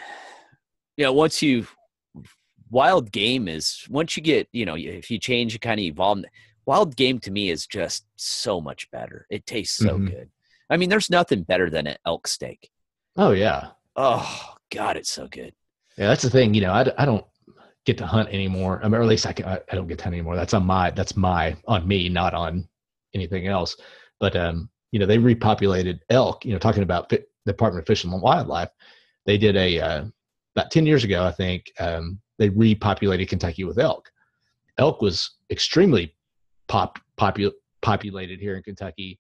wild game is, once you get, if you change, you kind of evolve. Wild game to me is just so much better. It tastes so good. I mean, there's nothing better than an elk steak. Oh yeah. Oh God, it's so good. Yeah, that's the thing. I don't get to hunt anymore. I mean, or at least I don't get to hunt anymore. That's on me, not on anything else. But they repopulated elk. Talking about the Department of Fish and Wildlife, they did about 10 years ago, I think. They repopulated Kentucky with elk. Elk was extremely populated here in Kentucky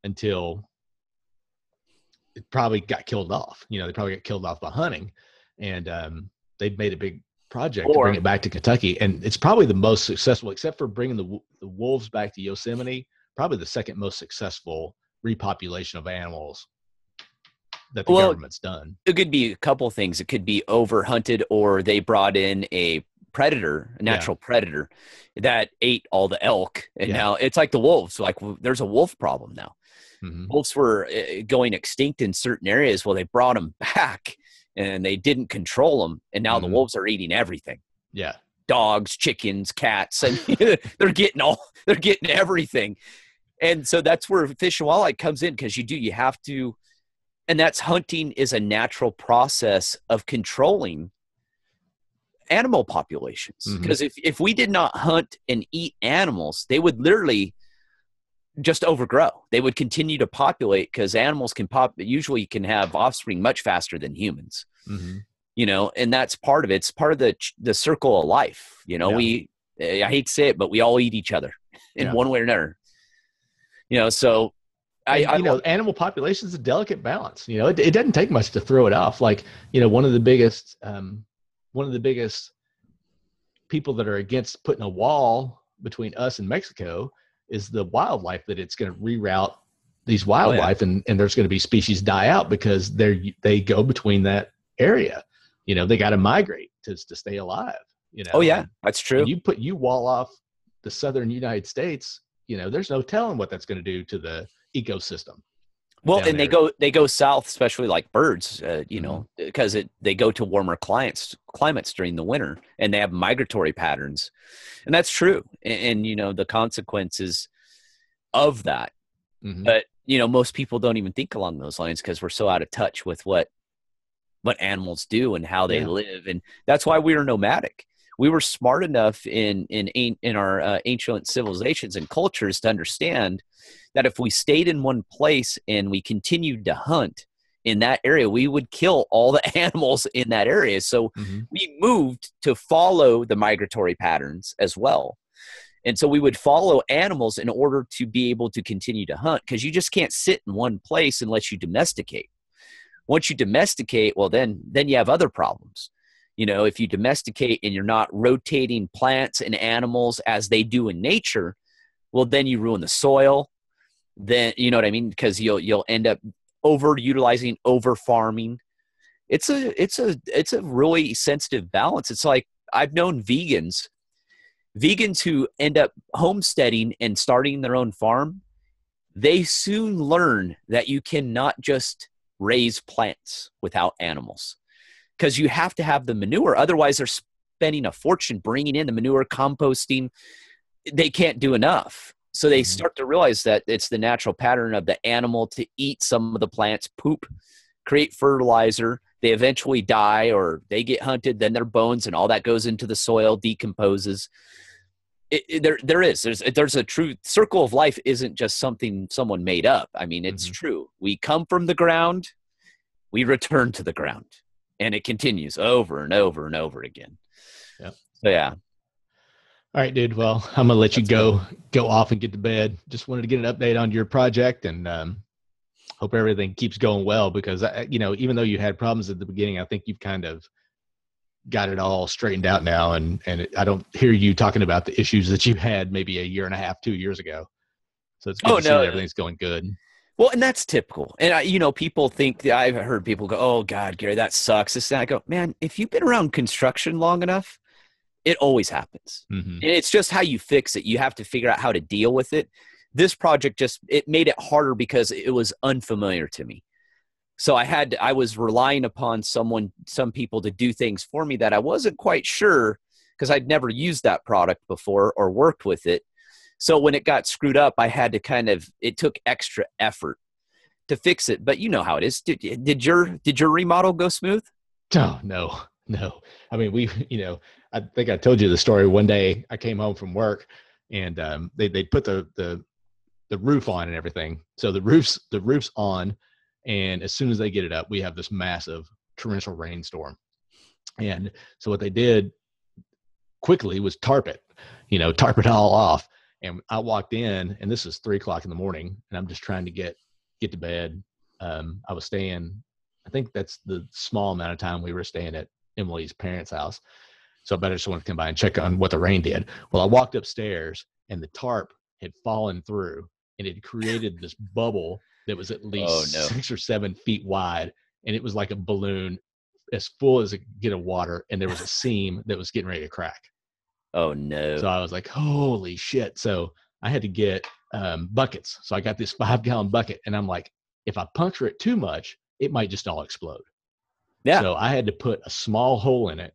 until it probably got killed off. They probably got killed off by hunting, and they've made a big project to bring it back to Kentucky. And it's probably the most successful, except for bringing the wolves back to Yosemite, probably the second most successful repopulation of animals that the government's done. It could be a couple of things. It could be overhunted, or they brought in a predator, a natural predator that ate all the elk. And now it's like the wolves. Like, there's a wolf problem now. Mm-hmm. Wolves were going extinct in certain areas. Well, they brought them back and they didn't control them. And now the wolves are eating everything. Yeah. Dogs, chickens, cats. And they're getting everything. And so that's where Fish and Wildlife comes in, because you have to, and that's, hunting is a natural process of controlling animal populations. Because if we did not hunt and eat animals, they would literally just overgrow. They would continue to populate, because animals usually can have offspring much faster than humans. And that's part of it. It's part of the circle of life. I hate to say it, but we all eat each other in one way or another. So animal population is a delicate balance. It doesn't take much to throw it off. Like, one of the biggest people that are against putting a wall between us and Mexico is the wildlife, that it's going to reroute these wildlife, and there's going to be species die out because they go between that area. They got to migrate to stay alive. Oh yeah, that's true. You wall off the southern United States, there's no telling what that's going to do to the ecosystem. Well, and they go south, especially like birds, because they go to warmer climates during the winter, and they have migratory patterns, and that's true. And the consequences of that. But most people don't even think along those lines, because we're so out of touch with what animals do and how they live, and that's why we were nomadic. We were smart enough in our ancient civilizations and cultures to understand that if we stayed in one place and we continued to hunt in that area, we would kill all the animals in that area. So we moved to follow the migratory patterns as well. And so we would follow animals in order to be able to continue to hunt, because you just can't sit in one place unless you domesticate. Once you domesticate, well, then you have other problems. If you domesticate and you're not rotating plants and animals as they do in nature, well, then you ruin the soil. Then, you know what I mean? Because you'll end up overutilizing, over farming. It's a really sensitive balance. It's like, I've known vegans who end up homesteading and starting their own farm. They soon learn that you cannot just raise plants without animals, because you have to have the manure. Otherwise, they're spending a fortune bringing in the manure, composting. They can't do enough. So they Hmm. start to realize that it's the natural pattern of the animal to eat some of the plant's poop, create fertilizer. They eventually die or they get hunted, then their bones and all that goes into the soil, decomposes. There's a true circle of life. Isn't just something someone made up. I mean, it's Hmm. true. We come from the ground, we return to the ground, and it continues over and over and over again. Yep. So yeah, All right, dude. Well, I'm gonna let you that's cool. go off and get to bed. Just wanted to get an update on your project, and hope everything keeps going well. Because even though you had problems at the beginning, I think you've kind of got it all straightened out now. I don't hear you talking about the issues that you had maybe a year and a half, 2 years ago. So it's good Oh to see that no. everything's going good. Well, and that's typical. And people think I've heard people go, "Oh God, Gary, that sucks." This and I go, "Man, if you've been around construction long enough, it always happens. Hmm. And it's just how you fix it. You have to figure out how to deal with it." This project it made it harder because it was unfamiliar to me. So I was relying upon some people to do things for me that I wasn't quite sure because I'd never used that product before or worked with it. So when it got screwed up, I had to it took extra effort to fix it. But you know how it is. Did your remodel go smooth? Oh, no, no. I mean, I think I told you the story. One day I came home from work, and they put the roof on and everything. So the roof's on, and as soon as they get it up, we have this massive torrential rainstorm. And so what they did quickly was tarp it all off. And I walked in, and this is 3 o'clock in the morning, and I'm just trying to get to bed. I was staying, I think that's the small amount of time we were staying at Emily's parents' house. So I better just want to come by and check on what the rain did. Well, I walked upstairs, and the tarp had fallen through, and it created this bubble that was at Oh least no. 6 or 7 feet wide, and it was like a balloon as full as it could get of water, and there was a seam that was getting ready to crack. Oh So no. I was like, holy shit. So I had to get buckets. So I got this 5-gallon bucket, and I'm like, if I puncture it too much, it might just all explode. Yeah. So I had to put a small hole in it.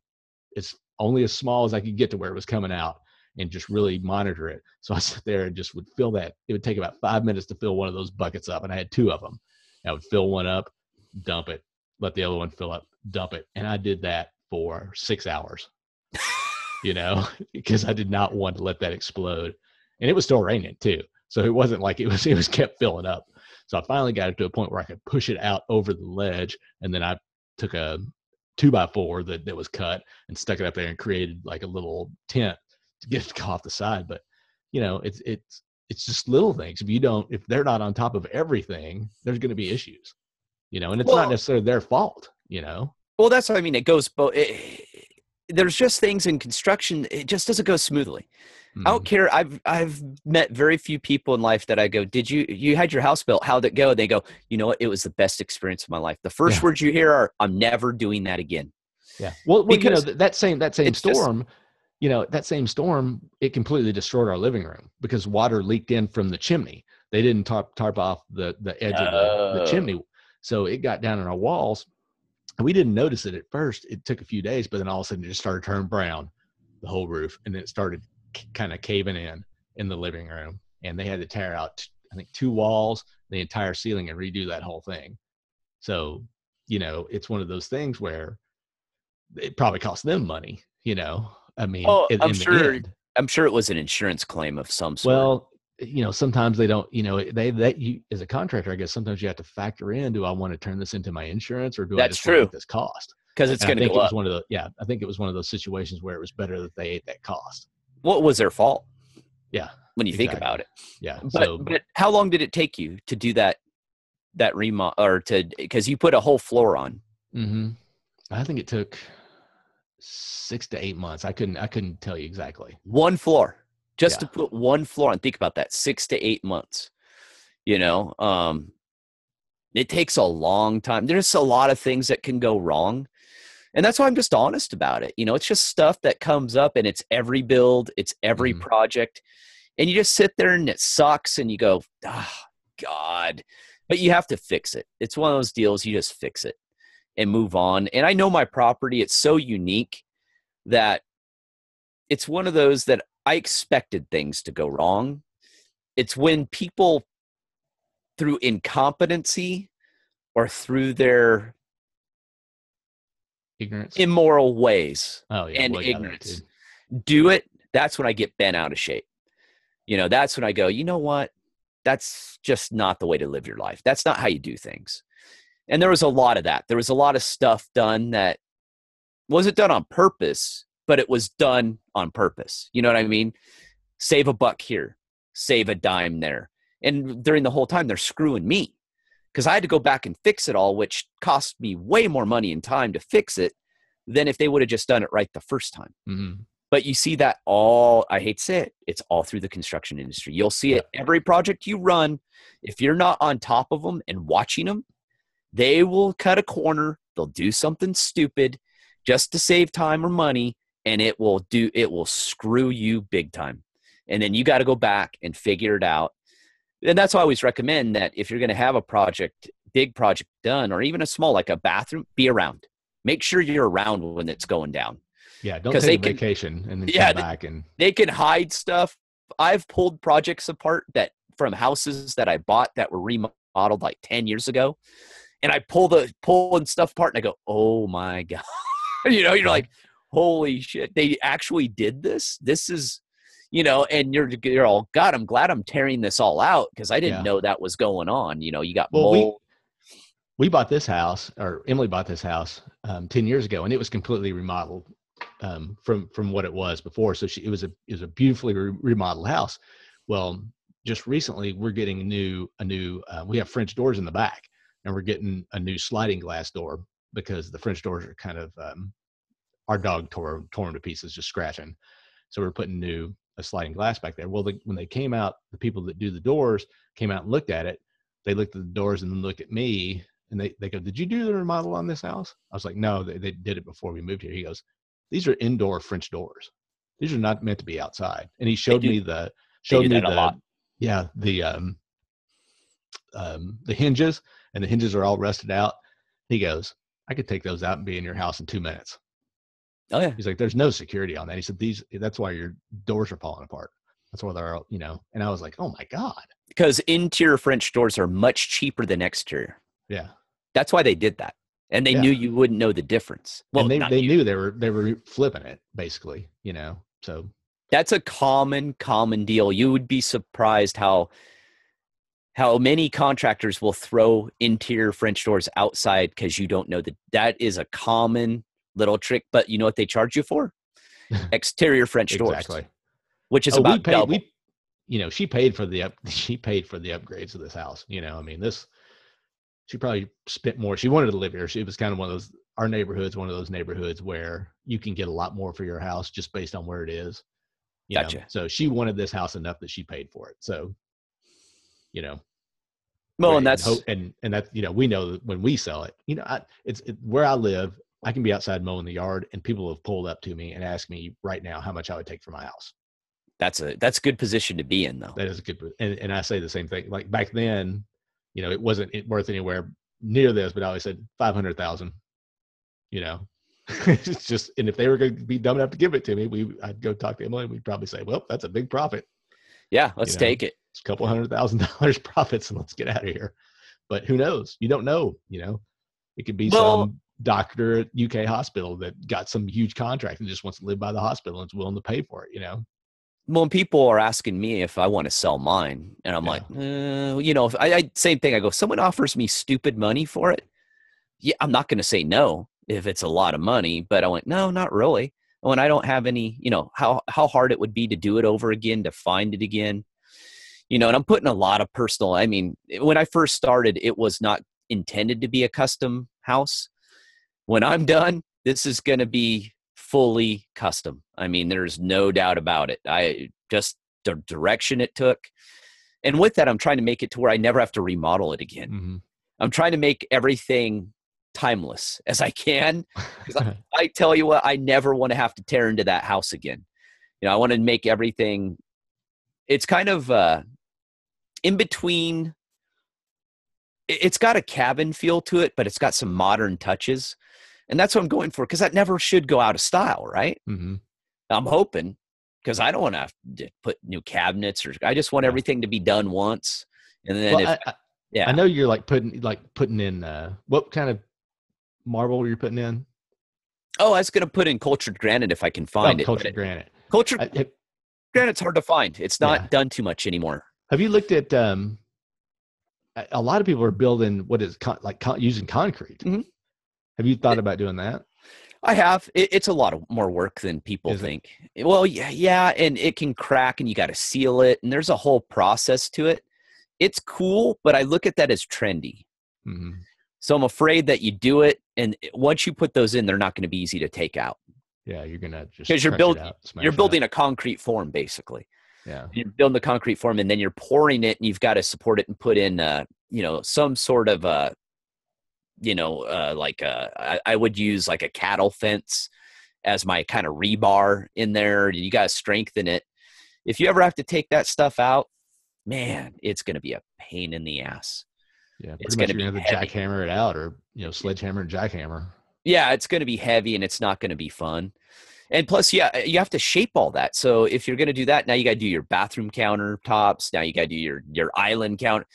It's only as small as I could get to where it was coming out, and just really monitor it. So I sat there and just would fill that. It would take about 5 minutes to fill one of those buckets up. And I had two of them. I would fill one up, dump it, let the other one fill up, dump it. And I did that for 6 hours, because I did not want to let that explode. And it was still raining too. So it wasn't like it was kept filling up. So I finally got it to a point where I could push it out over the ledge. And then I took a 2x4 that was cut and stuck it up there and created like a little tent to get it off the side. But it's just little things. If they're not on top of everything, there's going to be issues, and it's not Well, necessarily their fault. well, that's what I mean. It goes both. There's just things in construction. It just doesn't go smoothly. I don't Mm-hmm. care. I've met very few people in life that I go, did you had your house built? How'd it go? They go, you know what? It was the best experience of my life. The first Yeah. words you hear are, I'm never doing that again. Yeah. Well, Because that same it's just, storm, it completely destroyed our living room because water leaked in from the chimney. They didn't tarp off the edge of the oh, chimney. So it got down in our walls. And we didn't notice it at first. It took a few days, but then all of a sudden it just started turning brown, the whole roof. And then it started kind of caving in the living room. And they had to tear out, I think, 2 walls, the entire ceiling, and redo that whole thing. So, it's one of those things where it probably cost them money. I mean, oh, in the end. I'm sure it was an insurance claim of some sort. Well, sometimes they don't, that you, as a contractor, I guess sometimes you have to factor in, do I want to turn this into my insurance, or do I That's just want to true eat this cost? because it's And I going to think go it was up. one of the, yeah, I think it was one of those situations where it was better that they ate that cost. What was their fault Yeah, when you think about exactly. it? Yeah. But So, how long did it take you to do that remodel because you put a whole floor on? hmm I think it took 6 to 8 months. I couldn't tell you exactly. One floor, just Yeah. to put one floor on. Think about that, 6 to 8 months. You know, it takes a long time. There's a lot of things that can go wrong. And that's why I'm just honest about it. It's just stuff that comes up and it's every build, it's every hmm project. And you just sit there and it sucks and you go, oh, God. But you have to fix it. It's one of those deals, you just fix it and move on. And I know my property, it's so unique that it's one of those that I expected things to go wrong. It's when people, through incompetency or through their Ignorance. immoral ways Oh yeah. and Well, yeah, that too. ignorance, do it. That's when I get bent out of shape. That's when I go, you know what? That's just not the way to live your life. That's not how you do things. And there was a lot of that. There was a lot of stuff done that wasn't done on purpose, but it was done on purpose. You know what I mean? Save a buck here, save a dime there. And during the whole time, they're screwing me because I had to go back and fix it all, which cost me way more money and time to fix it than if they would have just done it right the first time. Mm-hmm. But you see that all, I hate to say it, it's all through the construction industry. You'll see it every project you run. If you're not on top of them and watching them, they will cut a corner. They'll do something stupid just to save time or money, and it will screw you big time. And then you got to go back and figure it out. And that's why I always recommend that if you're going to have a project, big project done, or even a small, like a bathroom, be around. Make sure you're around when it's going down. Yeah, don't take a vacation and then come back. And they can hide stuff. I've pulled projects apart from houses that I bought that were remodeled like 10 years ago. And I pulling stuff apart and I go, oh my God. You're like, holy shit, they actually did this. This is, and you're all, God, I'm glad I'm tearing this all out because I didn't know that was going on. You got mold. We bought this house, or Emily bought this house 10 years ago, and it was completely remodeled from what it was before. So it was a beautifully remodeled house. Well, just recently we're getting a new we have French doors in the back, and we're getting a new sliding glass door because the French doors are kind of our dog tore them to pieces just scratching. So we're putting a sliding glass back there. Well, when they came out, the people that do the doors came out and looked at it. They looked at the doors and then looked at me, and they go, "Did you do the remodel on this house?" I was like, "No, they did it before we moved here." He goes, "These are indoor French doors. These are not meant to be outside." And he showed me the hinges, and the hinges are all rusted out. He goes, "I could take those out and be in your house in 2 minutes." Oh yeah. He's like, "There's no security on that." He said, that's why your doors are falling apart. That's why they're, and I was like, oh my God. Because interior French doors are much cheaper than exterior. Yeah. That's why they did that. And they knew you wouldn't know the difference. Well, and they knew they were flipping it basically, so. That's a common deal. You would be surprised how many contractors will throw interior French doors outside because you don't know that is a common little trick, but you know what they charge you for? Exterior French doors. Exactly. Which is about double. She paid for the upgrades of this house. She probably spent more. She wanted to live here. She was kind of one of those neighborhoods where you can get a lot more for your house just based on where it is. Gotcha. So she wanted this house enough that she paid for it. So, well, and that's we know that when we sell it, it's where I live. I can be outside mowing the yard, and people have pulled up to me and asked me right now how much I would take for my house. That's a good position to be in, though. That is a good, and I say the same thing. Like back then, it wasn't worth anywhere near this, but I always said 500,000. It's just, and if they were going to be dumb enough to give it to me, I'd go talk to Emily. We'd probably say, well, that's a big profit. Yeah, let's take it. It's a couple $100,000 profits, and let's get out of here. But who knows? You don't know. It could be some doctor at UK hospital that got some huge contract and just wants to live by the hospital and is willing to pay for it. Well, when people are asking me if I want to sell mine, and I'm like, if I same thing. I go, someone offers me stupid money for it. Yeah, I'm not going to say no if it's a lot of money, but I went, no, not really. When I don't have any, how hard it would be to do it over again, to find it again, and I'm putting a lot of personal, when I first started, it was not intended to be a custom house. When I'm done, this is going to be fully custom. There's no doubt about it. Just the direction it took. And with that, I'm trying to make it to where I never have to remodel it again. Mm-hmm. I'm trying to make everything timeless as I can. I tell you what, I never want to have to tear into that house again. I want to make everything, it's kind of in between. It's got a cabin feel to it, but it's got some modern touches. And that's what I'm going for, because that never should go out of style, right? Mm-hmm. I'm hoping, because I don't want to have to put new cabinets, or I just want Yeah. everything to be done once. And then Well, yeah, I know you're like putting in what kind of marble you're putting in? oh, I was going to put in cultured granite if I can Oh, find it, cultured granite. cultured I, granite's hard to find. It's yeah. not done too much anymore. Have you looked at a lot of people are building what is using concrete. Mm-hmm. Have you thought about doing that? I have. It's a lot of more work than people Is it? think. Well, yeah, and it can crack, and you got to seal it, and there's a whole process to it. It's cool, but I look at that as trendy. Mm-hmm. So I'm afraid that you do it, and once you put those in, they're not going to be easy to take out. Yeah, you're gonna just Because you're building a concrete form, basically. Yeah. You're building the concrete form, and then you're pouring it, and you've got to support it and put in, some sort of I would use like a cattle fence as my kind of rebar in there. You got to strengthen it. If you ever have to take that stuff out, man, it's going to be a pain in the ass. Yeah, It's pretty going much to you're be gonna have to heavy. jackhammer it out, or sledgehammer and jackhammer. Yeah, it's going to be heavy, and it's not going to be fun. And plus, yeah, you have to shape all that. So if you're going to do that, now you got to do your bathroom countertops. Now you got to do your island count.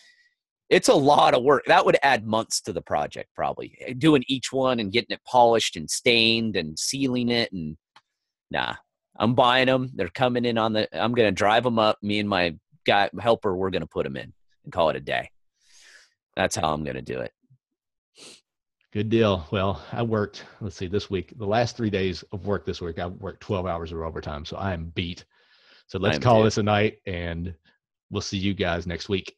It's a lot of work. That would add months to the project, probably doing each one and getting it polished and stained and sealing it. And nah, I'm buying them. They're coming in I'm going to drive them up. Me and my helper, we're going to put them in and call it a day. That's how I'm going to do it. Good deal. Well, I worked, let's see, this week, the last 3 days of work this week, I worked 12 hours of overtime. So I am beat. So let's call this a night, and we'll see you guys next week.